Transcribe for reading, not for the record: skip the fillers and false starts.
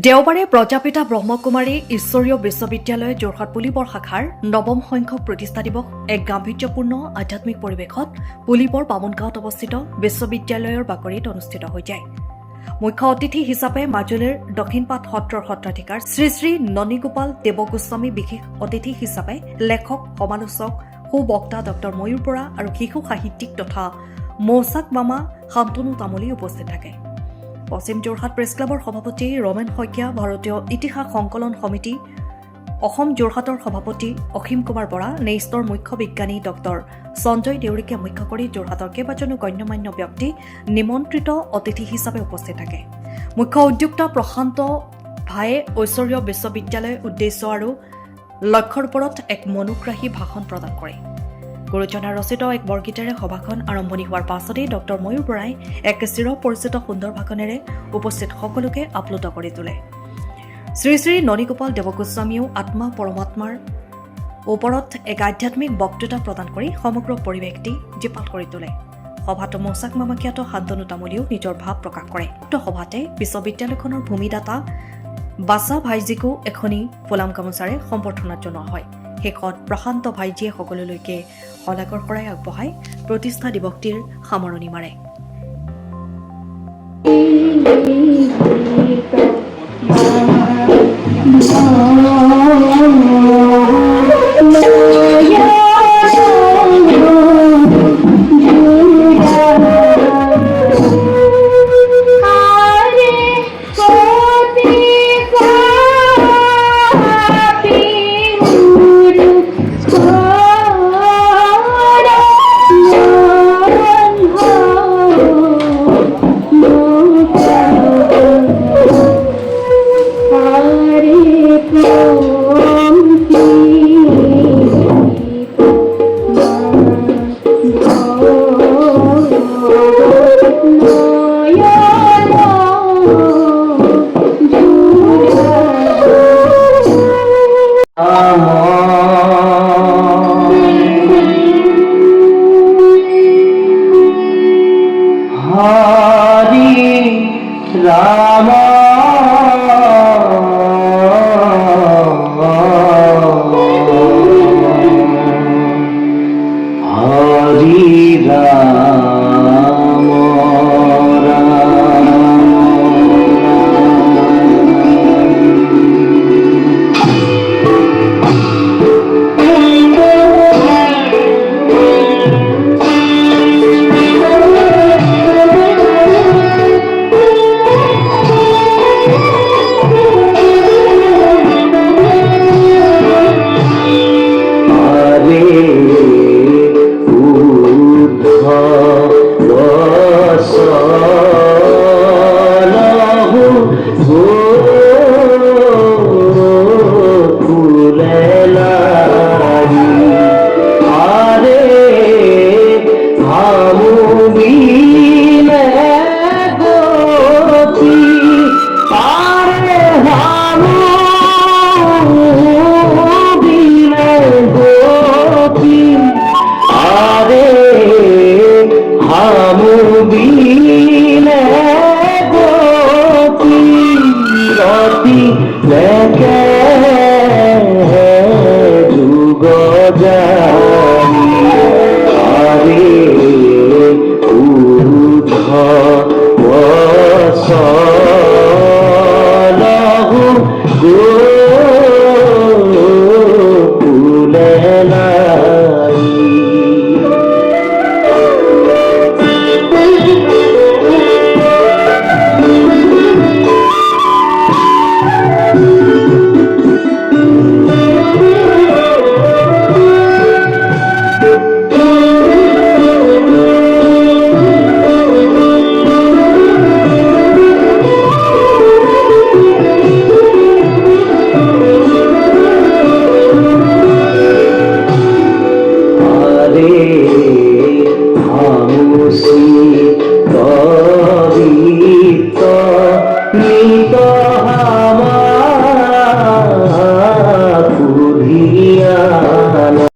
দেওবাৰে প্ৰজাপিতা ব্ৰহ্মকুমাৰী ঈশ্বৰীয় বিশ্ববিদ্যালয় যোৰহাট পুলিবৰ শাখাৰ ৯ম সংখ্যক প্ৰতিষ্ঠা দিৱস এক গাম্ভীৰ্যপূৰ্ণ আধ্যাত্মিক পৰিৱেশত পুলিবৰ বামুণগাঁৱত অৱস্থিত বিশ্ববিদ্যালয়ৰ বাকৰিত অনুষ্ঠিত হৈ যায়। মুখ্য অতিথি হিচাপে মাজুলীৰ দক্ষিণপাট সত্ৰৰ সত্ৰাধিকাৰ শ্ৰী শ্ৰী ননীগোপাল দেৱগোস্বামী, বিশেষ অতিথি হিচাপে লেখক, সমালোচক, সুবক্তা ডক্টৰ ময়ূৰ বৰা আৰু শিশু সাহিত্যিক তথা মৌচাক মামা শান্তনু তামুলী উপস্থিত থাকে। পশ্চিম যোৰহাট প্ৰেছ ক্লাবৰ সভাপতি ৰমেন শইকীয়া, ভাৰতীয় ইতিহাস সংকলন সমিতি অসম যোৰহাটৰ সভাপতি অসীম কুমাৰ বৰা, নেইষ্টৰ মুখ্য বিজ্ঞানী ডক্টৰ সঞ্জয় দেউৰীকে মুখ্য কৰি যোৰহাটৰ কেইবাজনো গণ্যমান্য ব্যক্তি নিমন্ত্ৰিত অতিথি হিচাপে উপস্থিত থাকে। মুখ্য উদ্যোক্তা প্ৰশান্ত ভায়ে ঐশ্বৰ্য বিশ্ববিদ্যালয় উদ্দেশ্য আৰু লক্ষ্যৰ ওপৰত এক মনোগ্ৰাহী ভাষণ প্ৰদান কৰে। গুৰুজনাৰ ৰচিত এক বৰগীতেৰে সভাখন আৰম্ভণি হোৱাৰ পাছতেই ডক্টৰ ময়ূৰ বৰাই এক চিৰপৰিচিত সুন্দৰ ভাষণেৰে উপস্থিত সকলোকে আপ্লুত কৰি তোলে। শ্ৰী শ্ৰী ননীগোপাল দেৱগোস্বামীয়েও আত্মা পৰমাত্মাৰ ওপৰত এক আধ্যাত্মিক বক্তৃতা প্ৰদান কৰি সমগ্ৰ পৰিৱেশটি জীপাল কৰি তোলে। সভাতো মৌচাক মামা খ্যাত শান্তনু তামুলীয়েও নিজৰ ভাৱ প্ৰকাশ কৰে। উক্ত সভাতে বিশ্ববিদ্যালয়খনৰ ভূমিদাতা বাছা ভাইজীকো এখনি ফুলাম গামোচাৰে সম্বৰ্ধনা জনোৱা হয়। শেষত প্ৰশান্ত ভাইজীয়ে সকলোলৈকে শলাগৰ শৰাই আগবঢ়াই প্ৰতিষ্ঠা দিৱসটিৰ সামৰণি মাৰে। Good.